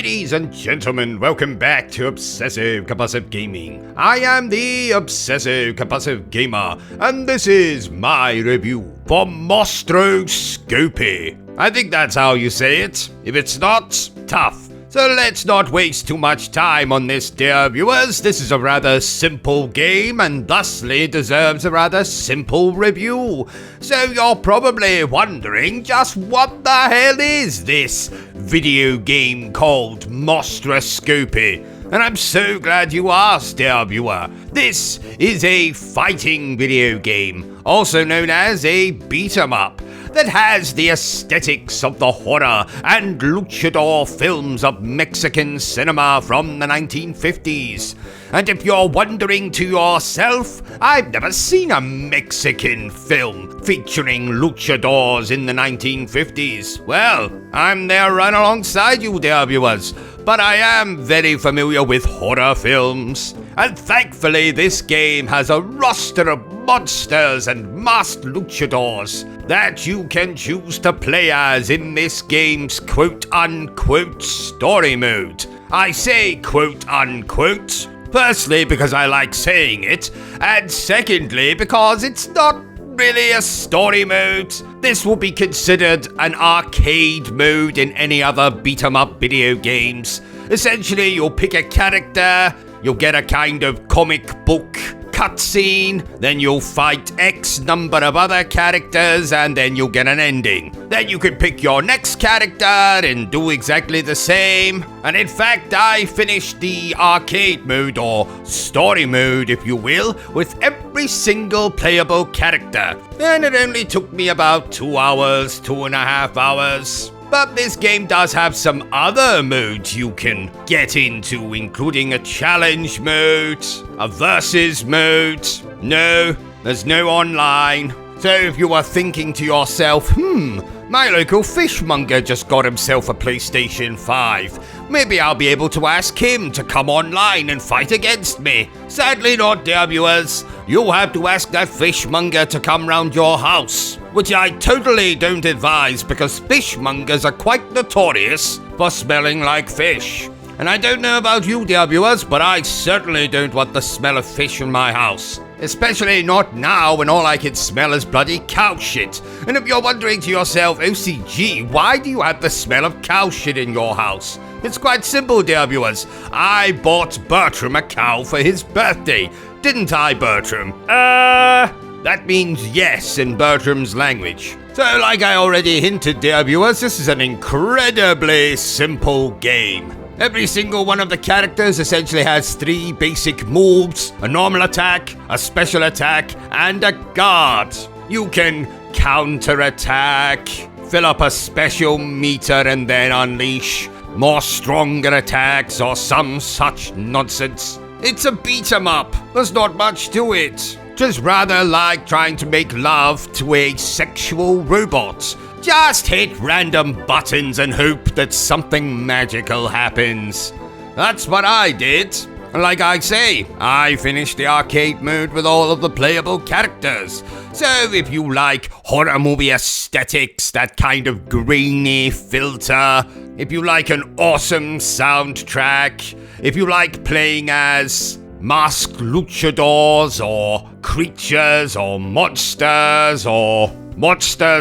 Ladies and gentlemen, welcome back to Obsessive Compulsive Gaming. I am the Obsessive Compulsive Gamer, and this is my review for MOSTROSCOPY. I think that's how you say it. If it's not, tough. So let's not waste too much time on this, dear viewers. This is a rather simple game and thusly deserves a rather simple review. So you're probably wondering just what the hell is this video game called MOSTROSCOPY? And I'm so glad you asked, dear viewer. This is a fighting video game, also known as a beat-em-up, that has the aesthetics of the horror and luchador films of Mexican cinema from the 1950s. And if you're wondering to yourself, I've never seen a Mexican film featuring luchadors in the 1950s. Well, I'm there right alongside you, dear viewers, but I am very familiar with horror films. And thankfully, this game has a roster of monsters and masked luchadors that you can choose to play as in this game's quote-unquote story mode. I say quote-unquote, firstly because I like saying it, and secondly because it's not really a story mode. This will be considered an arcade mode in any other beat-em-up video games. Essentially, you'll pick a character, you'll get a kind of comic book cutscene, then you'll fight X number of other characters, and then you'll get an ending. Then you can pick your next character and do exactly the same. And in fact, I finished the arcade mode, or story mode if you will, with every single playable character. And it only took me about 2 hours, 2.5 hours. But this game does have some other modes you can get into, including a challenge mode, a versus mode. No, there's no online. So if you are thinking to yourself, my local fishmonger just got himself a PlayStation 5. Maybe I'll be able to ask him to come online and fight against me. Sadly not, dear viewers. You'll have to ask that fishmonger to come round your house, which I totally don't advise because fishmongers are quite notorious for smelling like fish. And I don't know about you, dear viewers, but I certainly don't want the smell of fish in my house. Especially not now when all I can smell is bloody cow shit. And if you're wondering to yourself, OCG, why do you have the smell of cow shit in your house? It's quite simple, dear viewers. I bought Bertrum a cow for his birthday. Didn't I, Bertrum? That means yes in Bertrum's language. So like I already hinted, dear viewers, this is an incredibly simple game. Every single one of the characters essentially has 3 basic moves: a normal attack, a special attack, and a guard. You can counter-attack, fill up a special meter and then unleash more stronger attacks or some such nonsense. It's a beat-em-up. There's not much to it. Just rather like trying to make love to a sexual robot. Just hit random buttons and hope that something magical happens. That's what I did. Like I say, I finished the arcade mode with all of the playable characters. So if you like horror movie aesthetics, that kind of grainy filter, if you like an awesome soundtrack, if you like playing as masked luchadors or creatures or monsters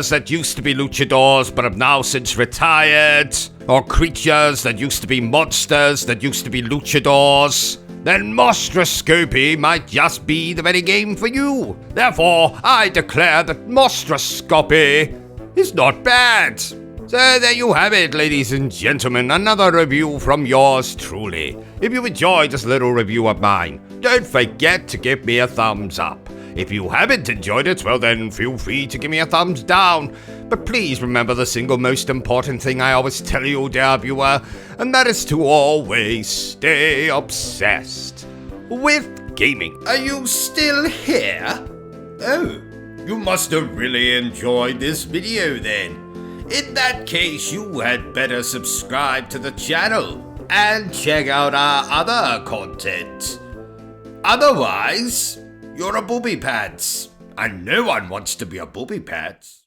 that used to be luchadors but have now since retired, or creatures that used to be monsters that used to be luchadors, then MOSTROSCOPY might just be the very game for you. Therefore, I declare that MOSTROSCOPY is not bad. So there you have it, ladies and gentlemen, another review from yours truly. If you enjoyed this little review of mine, don't forget to give me a thumbs up. If you haven't enjoyed it, well then feel free to give me a thumbs down. But please remember the single most important thing I always tell you, dear viewer, and that is to always stay obsessed with gaming. Are you still here? Oh, you must have really enjoyed this video then. In that case, you had better subscribe to the channel and check out our other content. Otherwise, you're a booby pants, and no one wants to be a booby pants.